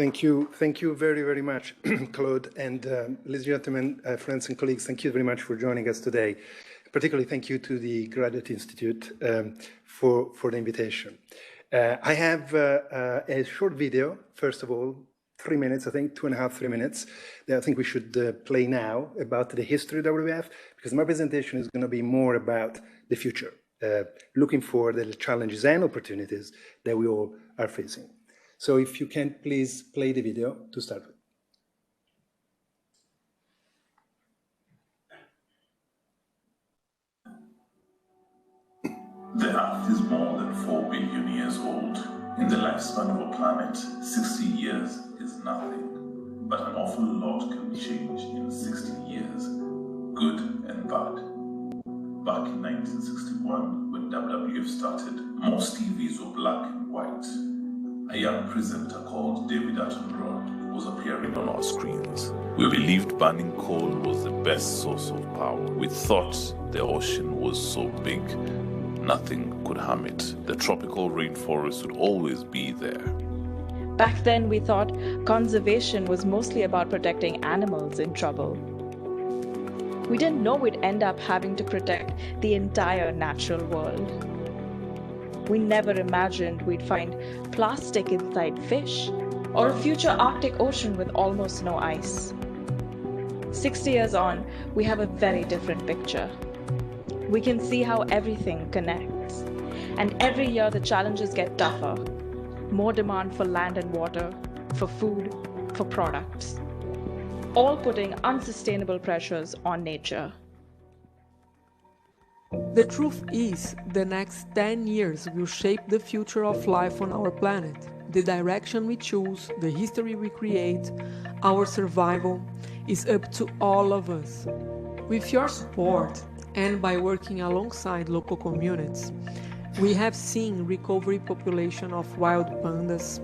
Thank you very, very much, Claude. And ladies and gentlemen, friends and colleagues, thank you very much for joining us today. Particularly thank you to the Graduate Institute for the invitation. I have a short video, first of all, 3 minutes, I think, 2.5, 3 minutes, that I think we should play now about the history of WWF, because my presentation is going to be more about the future, looking for the challenges and opportunities that we all are facing. So if you can please play the video to start with. The Earth is more than 4 billion years old. In the lifespan of a planet, 60 years is nothing. But an awful lot can change in 60 years, good and bad. Back in 1961, when WWF started, most TVs were black and white. A young presenter called David Attenborough was appearing on our screens. We believed burning coal was the best source of power. We thought the ocean was so big, nothing could harm it. The tropical rainforest would always be there. Back then, we thought conservation was mostly about protecting animals in trouble. We didn't know we'd end up having to protect the entire natural world. We never imagined we'd find plastic inside fish, or a future Arctic Ocean with almost no ice. 60 years on, we have a very different picture. We can see how everything connects. And every year the challenges get tougher. More demand for land and water, for food, for products. All putting unsustainable pressures on nature. The truth is, the next 10 years will shape the future of life on our planet. The direction we choose, the history we create, our survival is up to all of us. With your support, and by working alongside local communities, we have seen recovery population of wild pandas,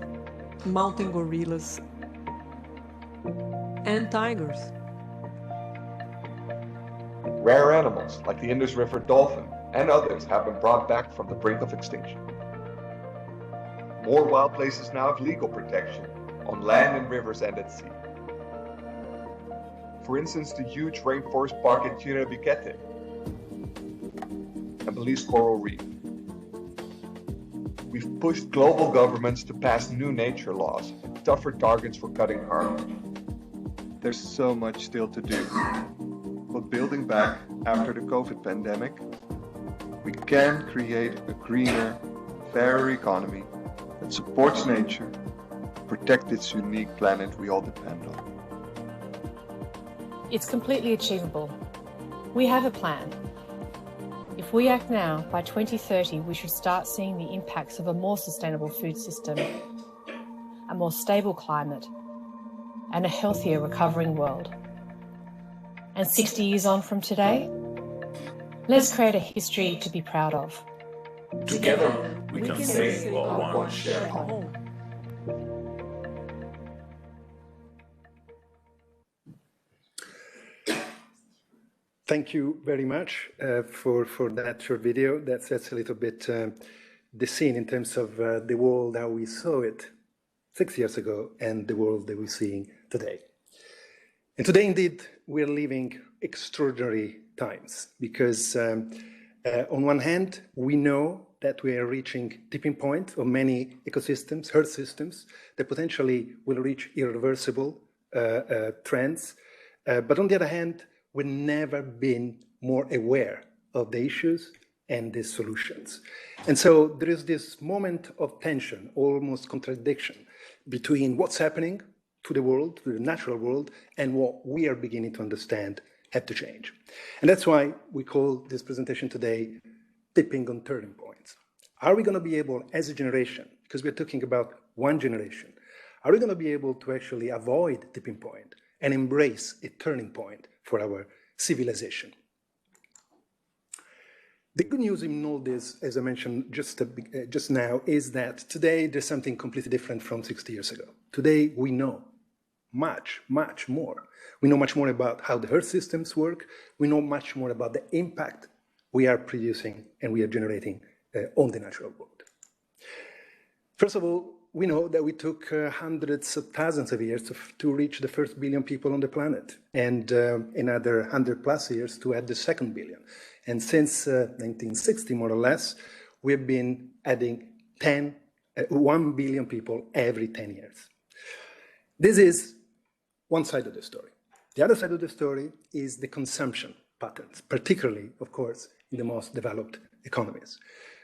mountain gorillas, and tigers. Rare animals like the Indus River dolphin and others have been brought back from the brink of extinction. More wild places now have legal protection on land in rivers and at sea. For instance, the huge rainforest park in Tierra Biquete and Belize Coral Reef. We've pushed global governments to pass new nature laws and tougher targets for cutting harm. There's so much still to do. But building back after the COVID pandemic, we can create a greener, fairer economy that supports nature, protect this unique planet we all depend on. It's completely achievable. We have a plan. If we act now, by 2030, we should start seeing the impacts of a more sustainable food system, a more stable climate, and a healthier, recovering world. And 60 years on from today, let's create a history to be proud of. Together, we can save our one shared home. Thank you very much for that short video. That sets a little bit the scene in terms of the world, how we saw it 6 years ago, and the world that we're seeing today. And today, indeed, we're living extraordinary times because on one hand, we know that we are reaching tipping point of many ecosystems, earth systems, that potentially will reach irreversible trends. But on the other hand, we've never been more aware of the issues and the solutions. And so there is this moment of tension, almost contradiction, between what's happening to the world, to the natural world, and what we are beginning to understand have to change. And that's why we call this presentation today Tipping on Turning Points. Are we going to be able, as a generation, because we're talking about one generation, are we going to be able to actually avoid tipping point and embrace a turning point for our civilization? The good news in all this, as I mentioned just now, is that today there's something completely different from 60 years ago. Today we know much, much more. We know much more about how the earth systems work. We know much more about the impact we are producing and we are generating on the natural world. First of all, we know that we took hundreds of thousands of years to reach the first billion people on the planet, and another 100+ years to add the second billion. And since 1960, more or less, we've been adding 1 billion people every 10 years. This is one side of the story. The other side of the story is the consumption patterns, particularly, of course, in the most developed economies.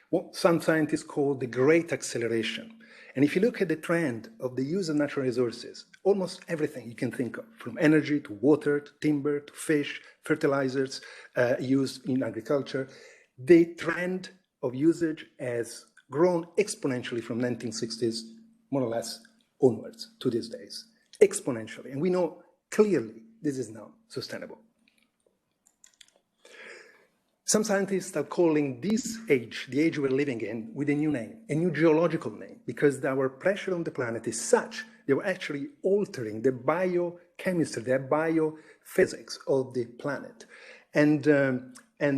What some scientists call the great acceleration. And if you look at the trend of the use of natural resources, almost everything you can think of, from energy to water, to timber, to fish, fertilizers used in agriculture, the trend of usage has grown exponentially from 1960s, more or less, onwards to these days, exponentially. And we know clearly this is not sustainable. Some scientists are calling this age, the age we're living in, with a new name, a new geological name, because our pressure on the planet is such that we're actually altering the biochemistry, the biophysics of the planet, and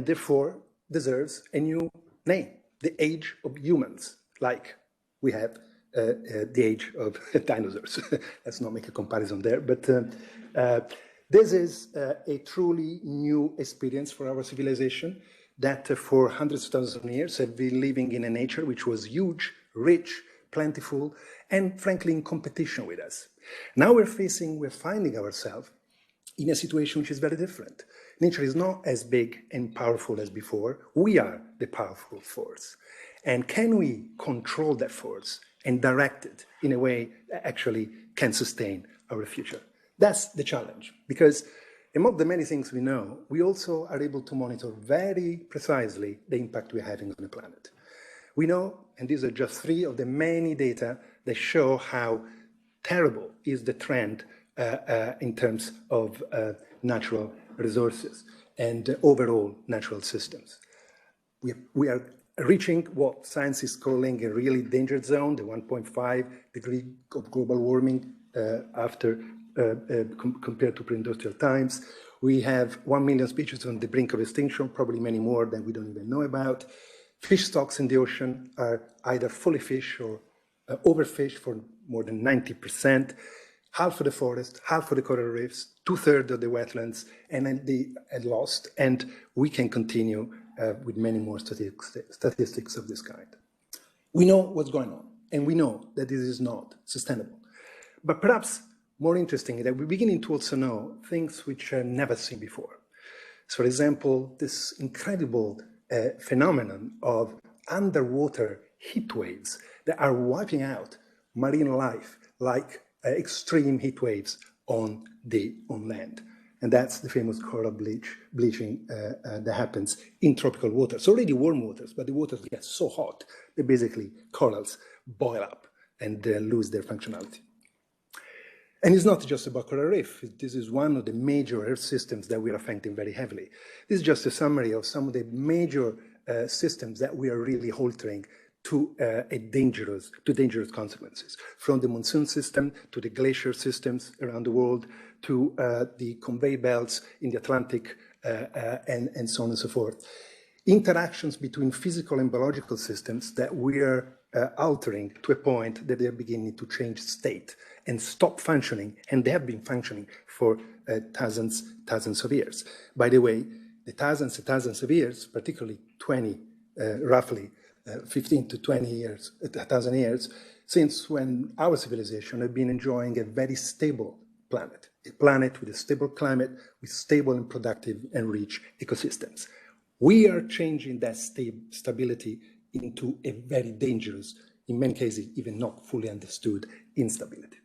therefore deserves a new name, the age of humans, like we have the age of dinosaurs. Let's not make a comparison there, but this is a truly new experience for our civilization that for hundreds of thousands of years have been living in a nature which was huge, rich, plentiful, and frankly in competition with us. Now we're finding ourselves in a situation which is very different. Nature is not as big and powerful as before. We are the powerful force. And can we control that force and direct it in a way that actually can sustain our future? That's the challenge, because among the many things we know, we also are able to monitor very precisely the impact we're having on the planet. We know, and these are just 3 of the many data that show how terrible is the trend in terms of natural resources and overall natural systems. We are reaching what science is calling a really danger zone, the 1.5 degree of global warming after compared to pre-industrial times. We have 1 million species on the brink of extinction, probably many more that we don't even know about. Fish stocks in the ocean are either fully fished or overfished for more than 90%. Half of the forest, half of the coral reefs, 2/3 of the wetlands, and they are lost. And we can continue with many more statistics of this kind. We know what's going on, and we know that this is not sustainable. But perhaps more interesting is that we're beginning to also know things which are never seen before. So, for example, this incredible phenomenon of underwater heat waves that are wiping out marine life like extreme heat waves on land. And that's the famous coral bleaching that happens in tropical waters. Already warm waters, but the waters get so hot that basically corals boil up and lose their functionality. And it's not just about coral reef. This is one of the major Earth systems that we are affecting very heavily. This is just a summary of some of the major systems that we are really altering to dangerous consequences, from the monsoon system to the glacier systems around the world to the conveyor belts in the Atlantic and so on and so forth. Interactions between physical and biological systems that we are altering to a point that they are beginning to change state and stop functioning, and they have been functioning for thousands of years. By the way, the thousands and thousands of years, particularly roughly 15 to 20 years, 1,000 years, since when our civilization had been enjoying a very stable planet, a planet with a stable climate, with stable and productive and rich ecosystems. We are changing that stability into a very dangerous, in many cases, even not fully understood instability.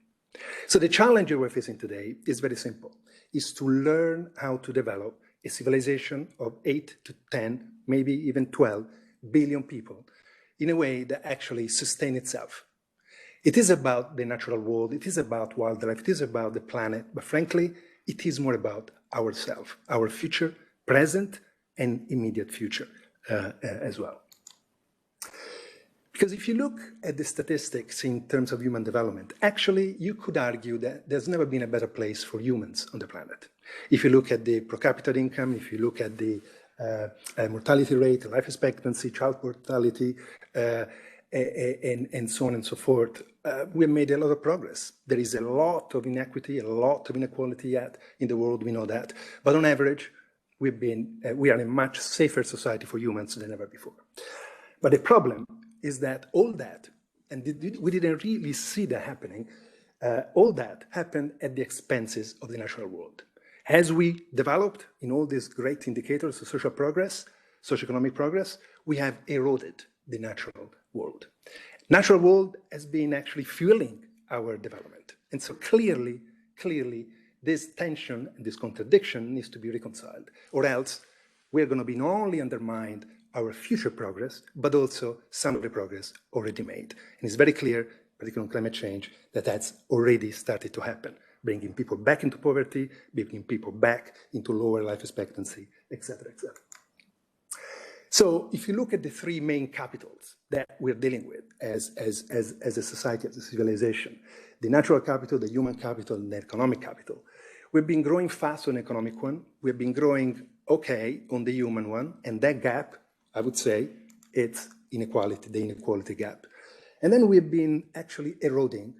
So the challenge that we're facing today is very simple, is to learn how to develop a civilization of 8 to 10, maybe even 12 billion people in a way that actually sustains itself. It is about the natural world, it is about wildlife, it is about the planet, but frankly, it is more about ourselves, our future, present, and immediate future as well. Because if you look at the statistics in terms of human development, actually, you could argue that there's never been a better place for humans on the planet. If you look at the per capita income, if you look at the mortality rate, life expectancy, child mortality, and so on and so forth, we've made a lot of progress. There is a lot of inequity, a lot of inequality yet in the world, we know that. But on average, we are a much safer society for humans than ever before. But the problem is that all that, and we didn't really see that happening, all that happened at the expenses of the natural world. As we developed in all these great indicators of social progress, socioeconomic progress, we have eroded the natural world. Natural world has been actually fueling our development. And so clearly, this tension and this contradiction needs to be reconciled, or else we're going to be not only undermined our future progress, but also some of the progress already made. And it's very clear, particularly on climate change, that that's already started to happen, bringing people back into poverty, bringing people back into lower life expectancy, et cetera, et cetera. So if you look at the three main capitals that we're dealing with as a society, as a civilization, the natural capital, the human capital, and the economic capital, we've been growing fast on the economic one, we've been growing okay on the human one, and that gap, I would say, it's inequality, the inequality gap. And then we've been actually eroding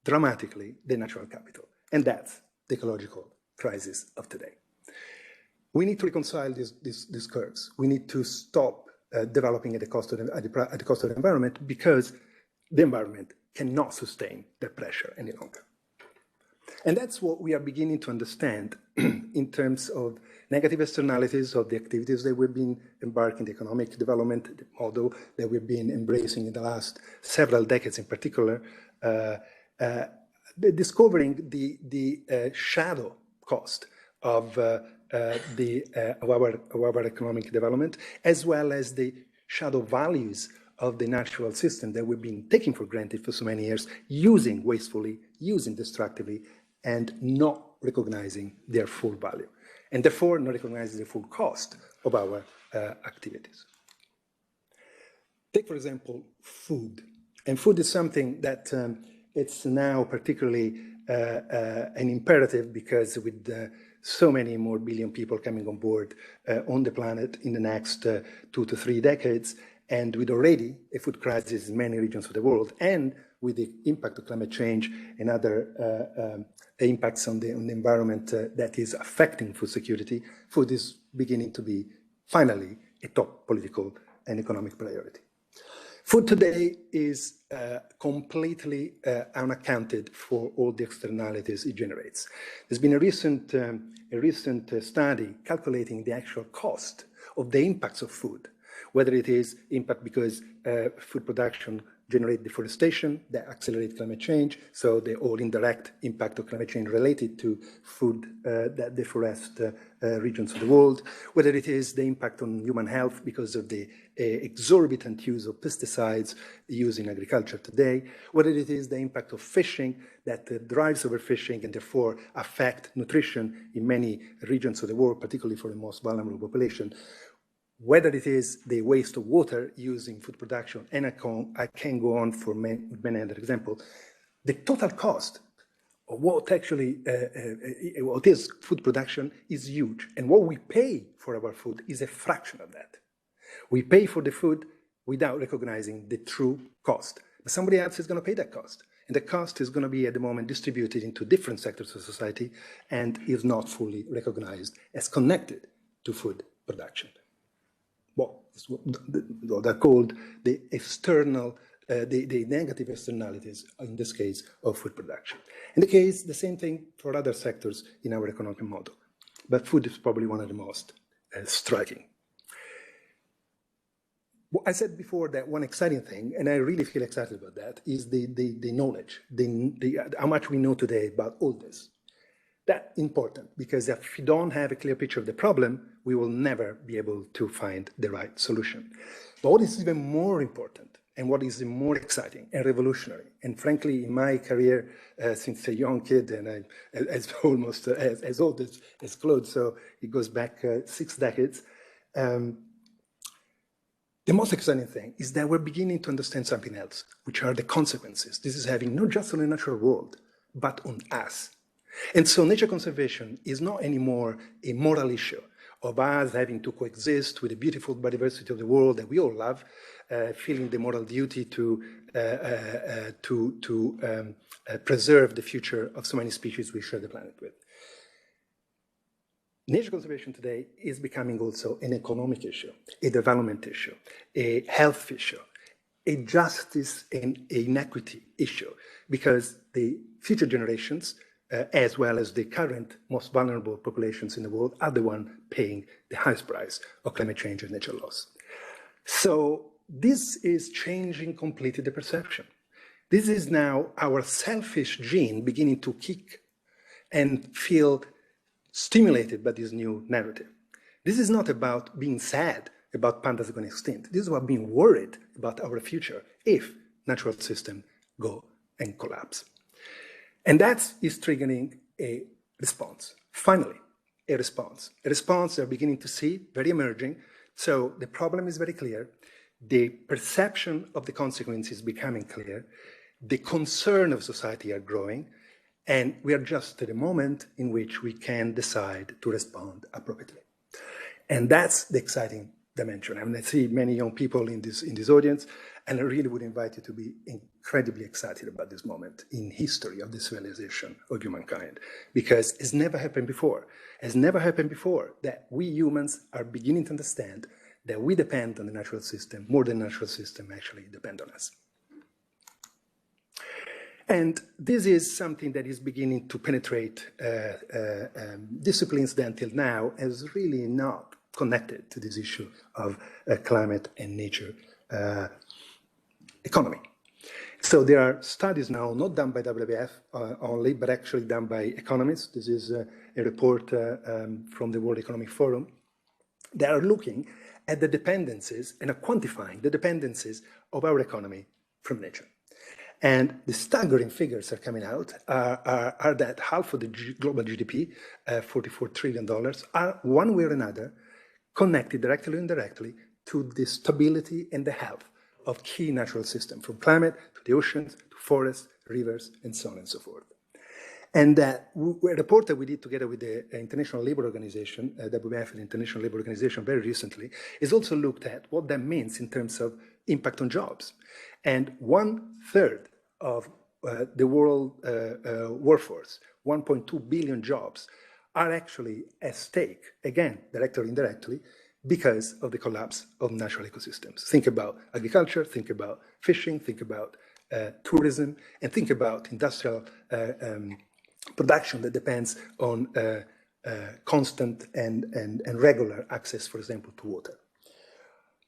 dramatically the natural capital, and that's the ecological crisis of today. We need to reconcile these curves. We need to stop developing at the cost of the environment, because the environment cannot sustain that pressure any longer. And that's what we are beginning to understand in terms of negative externalities of the activities that we've been embarking, the economic development, the model that we've been embracing in the last several decades in particular, discovering the shadow cost of our economic development, as well as the shadow values of the natural system that we've been taking for granted for so many years, using wastefully, using destructively, and not recognizing their full value, and therefore not recognizing the full cost of our activities. Take, for example, food. And food is something that it's now particularly an imperative, because with so many more billion people coming on board on the planet in the next 2 to 3 decades, and with already a food crisis in many regions of the world, and with the impact of climate change and other impacts on the environment that is affecting food security, food is beginning to be finally a top political and economic priority. Food today is completely unaccounted for all the externalities it generates. There's been a recent study calculating the actual cost of the impacts of food, whether it is impact because food production generate deforestation that accelerate climate change, so the all indirect impact of climate change related to food that deforest regions of the world, whether it is the impact on human health because of the exorbitant use of pesticides used in agriculture today, whether it is the impact of fishing that drives overfishing and therefore affect nutrition in many regions of the world, particularly for the most vulnerable population, whether it is the waste of water used in food production, and I can go on for many other examples. The total cost of what actually what is food production is huge, and what we pay for our food is a fraction of that. We pay for the food without recognizing the true cost, but somebody else is going to pay that cost, and the cost is going to be at the moment distributed into different sectors of society and is not fully recognized as connected to food production. What are called the external, the negative externalities, in this case, of food production. In the case, the same thing for other sectors in our economic model, but food is probably one of the most striking. Well, I said before that one exciting thing, and I really feel excited about that, is the knowledge, how much we know today about all this. That's important, because if you don't have a clear picture of the problem, we will never be able to find the right solution. But what is even more important, and what is more exciting and revolutionary, and frankly, in my career since a young kid, and as almost as old as Claude, so it goes back 6 decades, the most exciting thing is that we're beginning to understand something else, which are the consequences this is having not just on the natural world, but on us. And so nature conservation is not anymore a moral issue of us having to coexist with the beautiful biodiversity of the world that we all love, feeling the moral duty to preserve the future of so many species we share the planet with. Nature conservation today is becoming also an economic issue, a development issue, a health issue, a justice and inequity issue, because the future generations, as well as the current most vulnerable populations in the world, are the ones paying the highest price of climate change and nature loss. So this is changing completely the perception. This is now our selfish gene beginning to kick and feel stimulated by this new narrative. This is not about being sad about pandas going extinct. This is about being worried about our future if natural systems go and collapse. And that is triggering a response. Finally, a response. A response they're beginning to see, very emerging. So the problem is very clear. The perception of the consequences is becoming clear. The concern of society are growing. And we are just at a moment in which we can decide to respond appropriately. And that's the exciting dimension. I mean, I see many young people in this audience, and I really would invite you to be incredibly excited about this moment in history of the civilization of humankind, because it's never happened before. It's never happened before that we humans are beginning to understand that we depend on the natural system more than the natural system actually depend on us. And this is something that is beginning to penetrate disciplines that until now has really not connected to this issue of climate and nature economy. So there are studies now, not done by WWF only, but actually done by economies. This is a report from the World Economic Forum. They are looking at the dependencies and are quantifying the dependencies of our economy from nature. And the staggering figures are coming out are that half of the global GDP, $44 trillion, are one way or another connected directly or indirectly to the stability and the health of key natural systems, from climate to the oceans, to forests, rivers, and so on and so forth. And a report that we did together with the International Labour Organization, WWF and International Labour Organization very recently, is also looked at what that means in terms of impact on jobs. And 1/3 of the world workforce, 1.2 billion jobs, are actually at stake, again, directly or indirectly, because of the collapse of natural ecosystems. Think about agriculture, think about fishing, think about tourism, and think about industrial production that depends on constant and regular access, for example, to water.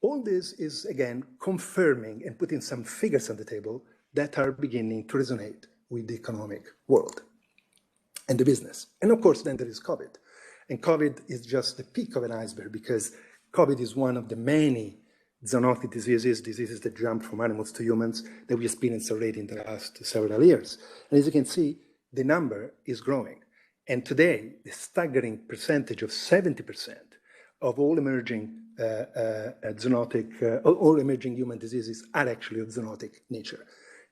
All this is, again, confirming and putting some figures on the table that are beginning to resonate with the economic world and the business. And of course, then there is COVID. And COVID is just the peak of an iceberg, because COVID is one of the many zoonotic diseases that jump from animals to humans that we experienced already in the last several years. And as you can see, the number is growing. And today, the staggering percentage of 70% of all emerging all emerging human diseases are actually of zoonotic nature,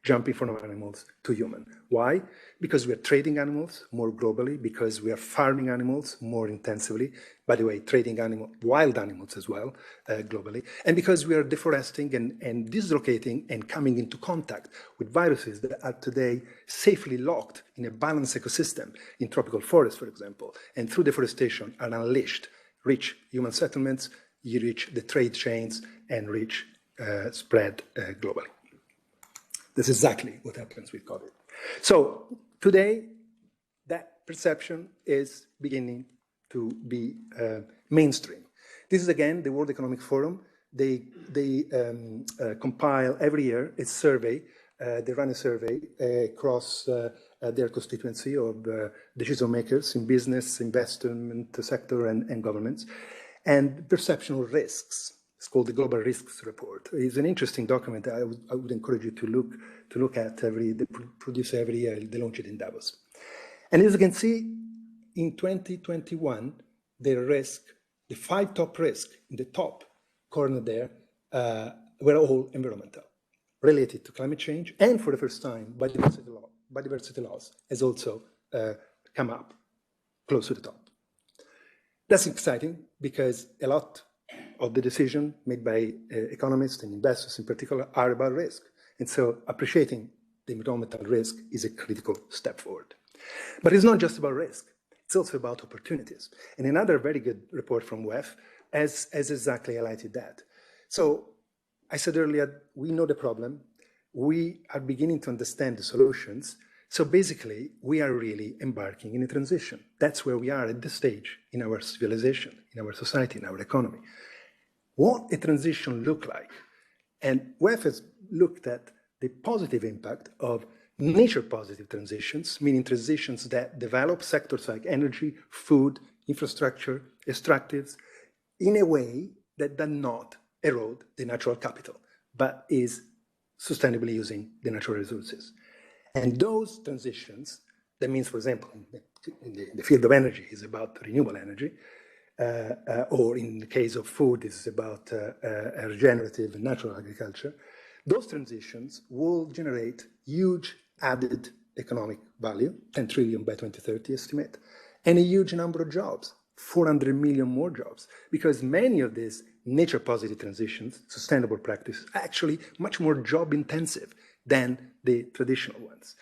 jumping from animals to human. Why? Because we are trading animals more globally, because we are farming animals more intensively, by the way, trading wild animals as well, globally, and because we are deforesting and dislocating and coming into contact with viruses that are today safely locked in a balanced ecosystem in tropical forests, for example, and through deforestation are unleashed, reach human settlements, you reach the trade chains, and reach spread globally. That's exactly what happens with COVID. So today, that perception is beginning to be mainstream. This is, again, the World Economic Forum. They compile every year a survey. They run a survey across their constituency of decision makers in business, investment sector, and governments. And perception of risks. It's called the Global Risks Report. It's an interesting document I would encourage you to look at. They produce every year. They launch it in Davos. And as you can see, in 2021, the 5 top risks in the top corner there were all environmental, related to climate change, and for the first time, biodiversity loss has also come up close to the top. That's exciting because a lot of the decision made by economists and investors in particular are about risk. And so appreciating the environmental risk is a critical step forward. But it's not just about risk, it's also about opportunities. And another very good report from WEF has exactly highlighted that. So I said earlier, we know the problem, we are beginning to understand the solutions. So basically, we are really embarking in a transition. That's where we are at this stage in our civilization, in our society, in our economy. What a transition look like? And WEF has looked at the positive impact of nature-positive transitions, meaning transitions that develop sectors like energy, food, infrastructure, extractives, in a way that does not erode the natural capital, but is sustainably using the natural resources. And those transitions, that means, for example, in the field of energy is about renewable energy, or in the case of food, it's about regenerative and natural agriculture. Those transitions will generate huge added economic value, 10 trillion by 2030 estimate, and a huge number of jobs, 400 million more jobs, because many of these nature-positive transitions, sustainable practices, are actually much more job-intensive than the traditional ones.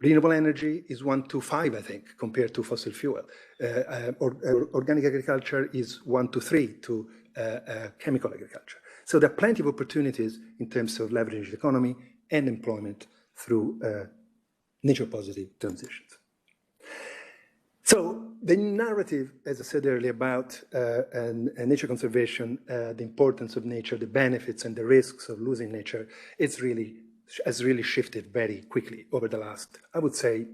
Renewable energy is 1 to 5, I think, compared to fossil fuel. Organic agriculture is 1 to 3 to chemical agriculture. So there are plenty of opportunities in terms of leveraging the economy and employment through nature-positive transitions. So the narrative, as I said earlier, about nature conservation, the importance of nature, the benefits and the risks of losing nature, has really shifted very quickly over the last, I would say,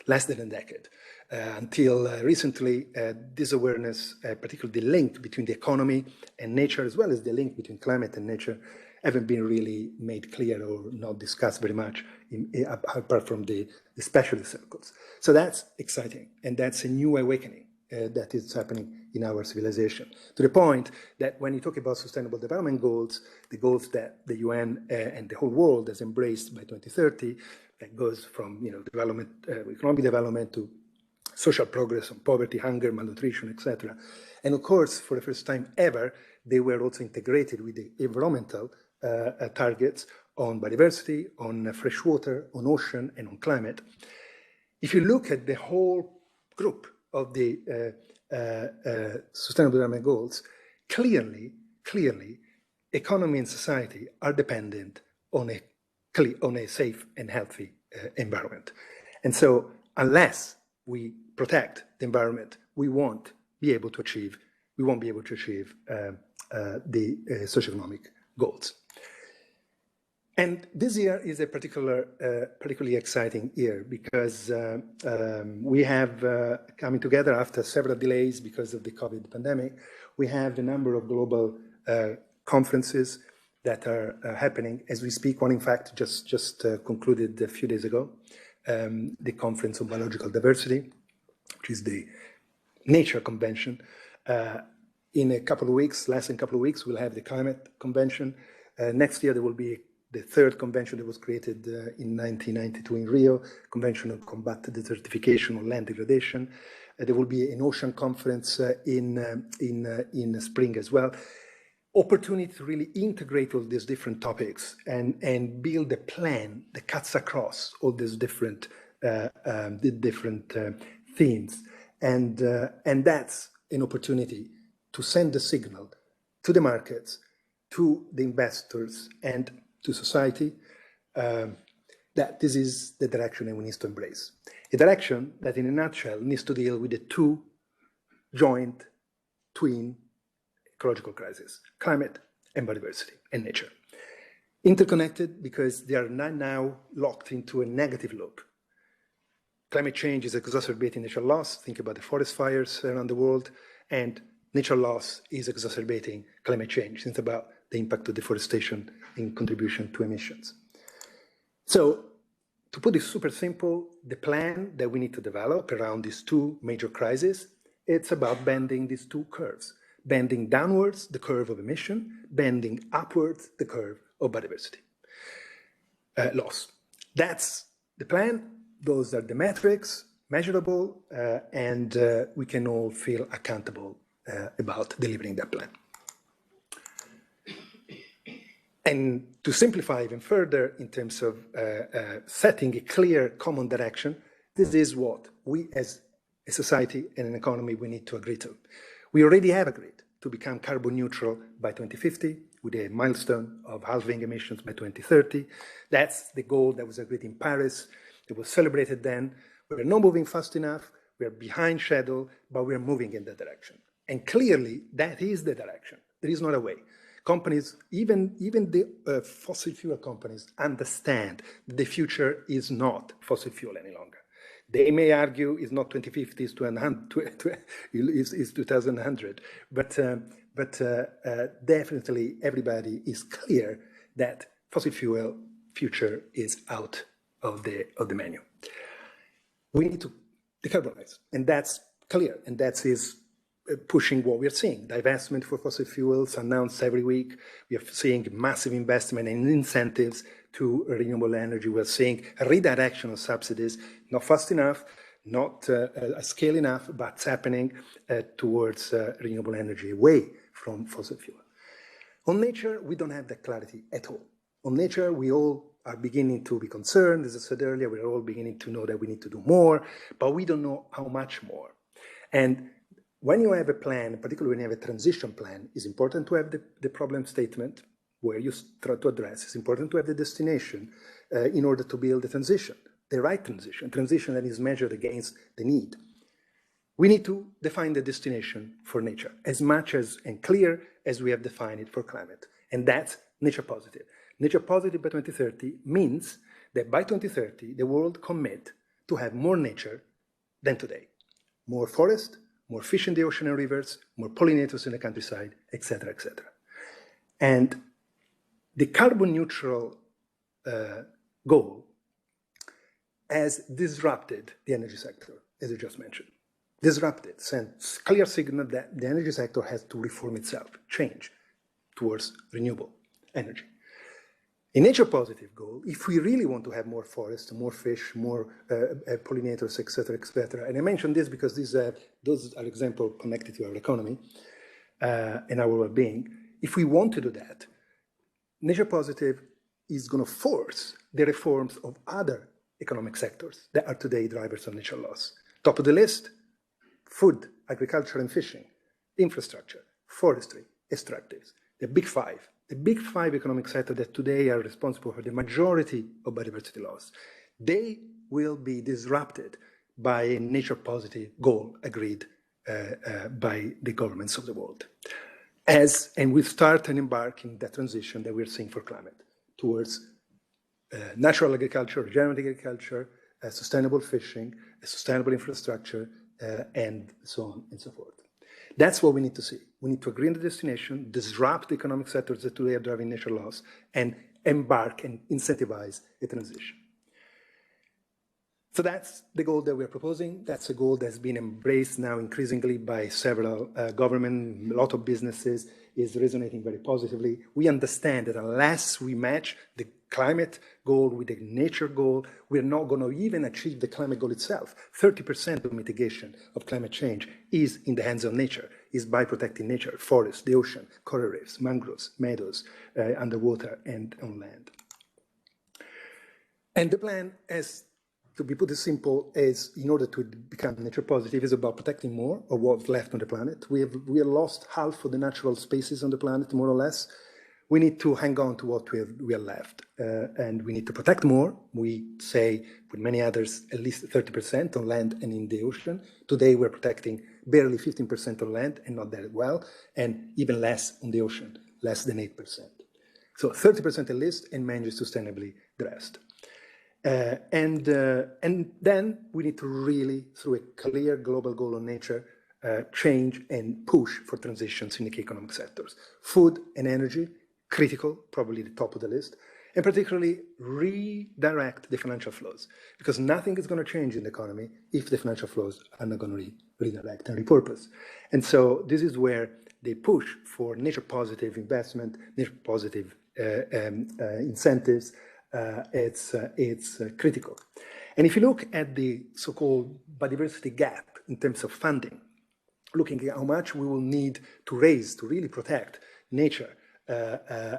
less than a decade. Until recently, this awareness, particularly the link between the economy and nature, as well as the link between climate and nature, haven't been really made clear or not discussed very much, apart from the specialist circles. So that's exciting, and that's a new awakening that is happening in our civilization, to the point that when you talk about sustainable development goals, the goals that the UN and the whole world has embraced by 2030, that goes from development, economic development to social progress on poverty, hunger, malnutrition, etc. And of course, for the first time ever, they were also integrated with the environmental targets on biodiversity, on fresh water, on ocean, and on climate. If you look at the whole group of the Sustainable Development Goals, clearly, economy and society are dependent on a safe and healthy environment. And so unless we protect the environment, we won't be able to achieve the socioeconomic goals. And this year is a particularly exciting year because we have coming together after several delays because of the COVID pandemic. We have a number of global conferences that are happening as we speak. One, in fact, just concluded a few days ago, the Conference on Biological Diversity, which is the Nature Convention. In a couple of weeks, less than a couple of weeks, we'll have the Climate Convention. Next year, there will be the third convention that was created in 1992 in Rio, Convention on Combat Desertification on Land Degradation. There will be an ocean conference in spring as well. Opportunity to really integrate all these different topics and build a plan that cuts across all these different themes. And that's an opportunity to send a signal to the markets, to the investors, and to society that this is the direction that we need to embrace. A direction that, in a nutshell, needs to deal with the two joint twin ecological crises: climate and biodiversity and nature. Interconnected because they are now locked into a negative loop. Climate change is exacerbating nature loss. Think about the forest fires around the world, and nature loss is exacerbating climate change. Think about the impact of deforestation in contribution to emissions. So, to put it super simple, the plan that we need to develop around these two major crises, it's about bending these two curves. Bending downwards the curve of emission, bending upwards the curve of biodiversity loss. That's the plan. Those are the metrics, measurable, and we can all feel accountable about delivering that plan. And to simplify even further in terms of setting a clear common direction, this is what we as a society and an economy, we need to agree to. We already have agreed to become carbon neutral by 2050 with a milestone of halving emissions by 2030. That's the goal that was agreed in Paris. It was celebrated then. We're not moving fast enough. We're behind schedule, but we're moving in that direction. And clearly, that is the direction. There is not a way. Companies, even the fossil fuel companies, understand that the future is not fossil fuel any longer. They may argue it's not 2050, it's 2100, but definitely everybody is clear that fossil fuel future is out of the menu. We need to decarbonize, and that's clear, and that is pushing what we're seeing. Divestment for fossil fuels announced every week. We are seeing massive investment and incentives to renewable energy. We're seeing a redirection of subsidies, not fast enough, not scale enough, but it's happening towards renewable energy, away from fossil fuel. On nature, we don't have that clarity at all. On nature, we all are beginning to be concerned. As I said earlier, we're all beginning to know that we need to do more, but we don't know how much more. And when you have a plan, particularly when you have a transition plan, it's important to have the problem statement where you try to address. It's important to have the destination in order to build the transition, the right transition that is measured against the need. We need to define the destination for nature as much as and clear as we have defined it for climate. And that's nature positive. Nature positive by 2030 means that by 2030, the world commit to have more nature than today. More forest, more fish in the ocean and rivers, more pollinators in the countryside, et cetera, et cetera. And the carbon neutral goal has disrupted the energy sector, as you just mentioned. Disrupted, sends clear signal that the energy sector has to reform itself, change towards renewable energy. A nature positive goal, if we really want to have more forests, more fish, more pollinators, et cetera, and I mention this because those are examples connected to our economy and our well-being. If we want to do that, nature positive is going to force the reforms of other economic sectors that are today drivers of nature loss. Top of the list, food, agriculture and fishing, infrastructure, forestry, extractives, the big five. The big five economic sectors that today are responsible for the majority of biodiversity loss, they will be disrupted by a nature positive goal agreed by the governments of the world. And we start and embark in that transition that we're seeing for climate towards natural agriculture, regenerative agriculture, sustainable fishing, sustainable infrastructure, and so on and so forth. That's what we need to see. We need to agree on the destination, disrupt the economic sectors that today are driving nature loss, and embark and incentivize a transition. So that's the goal that we're proposing. That's a goal that's been embraced now increasingly by several governments, a lot of businesses, is resonating very positively. We understand that unless we match the climate goal with the nature goal, we're not going to even achieve the climate goal itself. 30% of mitigation of climate change is in the hands of nature, is by protecting nature, forests, the ocean, coral reefs, mangroves, meadows, underwater and on land. And the plan, as to be put as simple, is in order to become nature positive, is about protecting more of what's left on the planet. We have lost half of the natural spaces on the planet, more or less. We need to hang on to what we are left, and we need to protect more. We say, with many others, at least 30% on land and in the ocean. Today, we're protecting barely 15% on land, and not that well, and even less on the ocean, less than 8%. So 30% at least, and manage sustainably the rest. And then we need to really, through a clear global goal on nature, change and push for transitions in the key economic sectors. Food and energy, critical, probably the top of the list, and particularly redirect the financial flows, because nothing is going to change in the economy if the financial flows are not going to redirect and repurpose. And so this is where they push for nature positive investment, nature positive incentives. It's critical. And if you look at the so-called biodiversity gap in terms of funding, looking at how much we will need to raise to really protect nature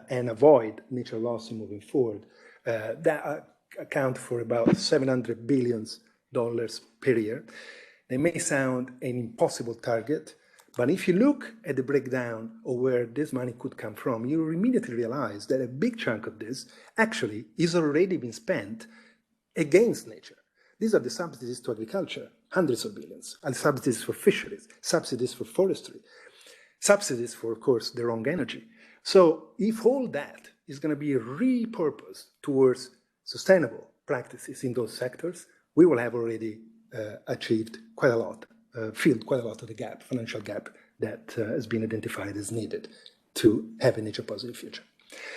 and avoid nature loss moving forward. That account for about $700 billion per year. They may sound an impossible target, but if you look at the breakdown of where this money could come from, you will immediately realize that a big chunk of this actually is already been spent against nature. These are the subsidies to agriculture, hundreds of billions, and subsidies for fisheries, subsidies for forestry, subsidies for, of course, the wrong energy. So if all that is going to be repurposed towards sustainable practices in those sectors, we will have already achieved quite a lot, filled quite a lot of the gap, financial gap that has been identified as needed to have a nature positive future.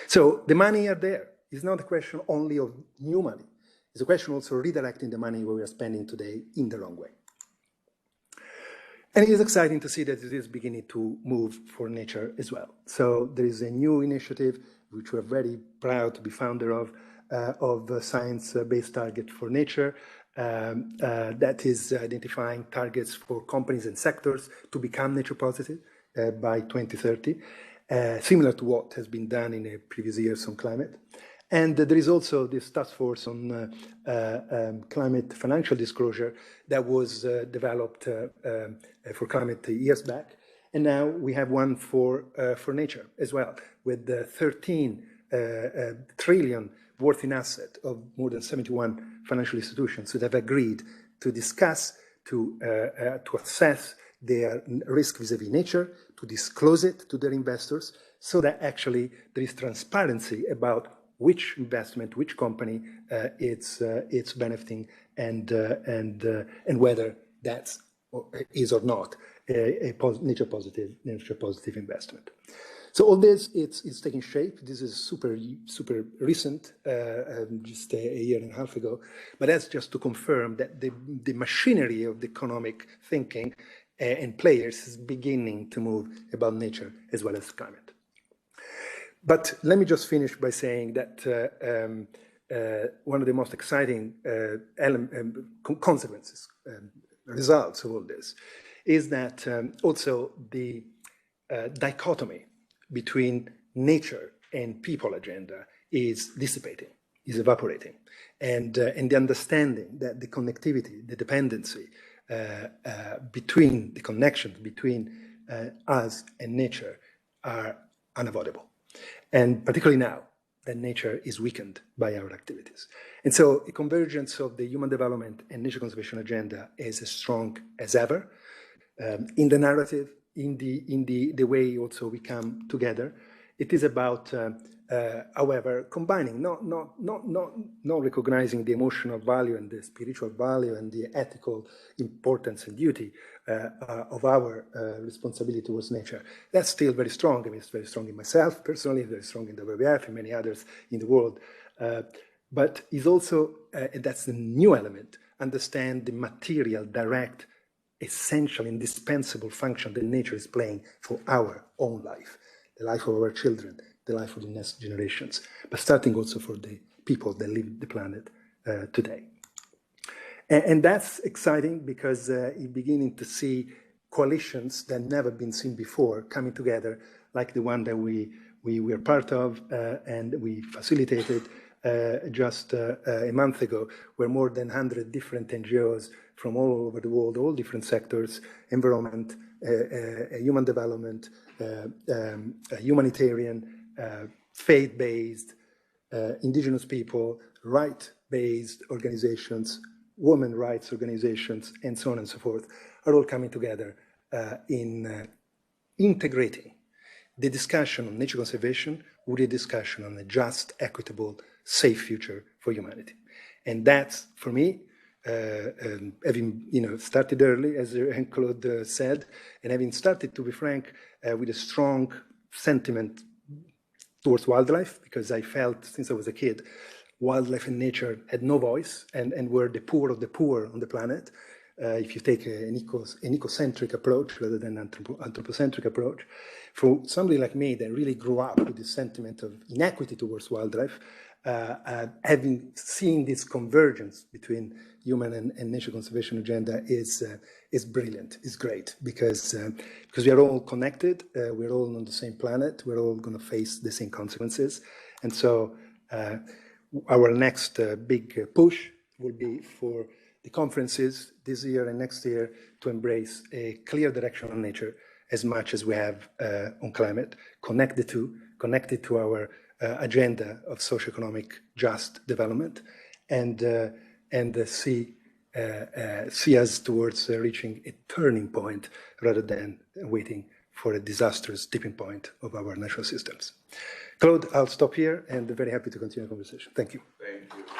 So the money are there. It's not a question only of new money. It's a question also of redirecting the money we are spending today in the wrong way. And it is exciting to see that it is beginning to move for nature as well. So there is a new initiative, which we're very proud to be founder of science-based target for nature, that is identifying targets for companies and sectors to become nature positive by 2030, similar to what has been done in the previous years on climate. And there is also this task force on climate financial disclosure that was developed for climate years back. And now we have one for nature as well, with 13 trillion worth in asset of more than 71 financial institutions that have agreed to discuss, to assess their risk vis-a-vis nature, to disclose it to their investors, so that actually there is transparency about which investment, which company it's benefiting, and whether that is or not a nature positive investment. So all this it's taking shape. This is super recent, just a year and a half ago. But that's just to confirm that the machinery of the economic thinking and players is beginning to move about nature as well as climate. But let me just finish by saying that one of the most exciting consequences, results of all this, is that also the dichotomy between nature and people agenda is dissipating, is evaporating. And the understanding that the connectivity, the dependency between, the connections between us and nature are unavoidable. And particularly now that nature is weakened by our activities. And so a convergence of the human development and nature conservation agenda is as strong as ever in the narrative, in the way also we come together. It is about, however, combining, not recognizing the emotional value and the spiritual value and the ethical importance and duty of our responsibility towards nature. That's still very strong. I mean, it's very strong in myself personally, very strong in the WWF and many others in the world. But is also, and that's the new element, understand the material, direct, essential, indispensable function that nature is playing for our own life, the life of our children, the life of the next generations, but starting also for the people that live the planet today. And that's exciting because you're beginning to see coalitions that never been seen before coming together, like the one that we were part of and we facilitated just a month ago, where more than 100 different NGOs from all over the world, all different sectors, environment, human development, humanitarian, faith-based, indigenous people, right-based organizations, women rights organizations, and so on and so forth, are all coming together in integrating the discussion on nature conservation with a discussion on a just, equitable, safe future for humanity. And that's, for me, having started early, as Claude said, and having started, to be frank, with a strong sentiment towards wildlife, because I felt since I was a kid, wildlife and nature had no voice and were the poor of the poor on the planet. If you take an ecocentric approach rather than an anthropocentric approach, for somebody like me that really grew up with this sentiment of inequity towards wildlife, having seen this convergence between human and nature conservation agenda is brilliant, is great, because we are all connected, we're all on the same planet, we're all going to face the same consequences. And so our next big push will be for the conferences this year and next year to embrace a clear direction on nature as much as we have on climate, connected to our agenda of socioeconomic just development, and see us towards reaching a turning point rather than waiting for a disastrous tipping point of our natural systems. Claude, I'll stop here and very happy to continue the conversation. Thank you. Thank you.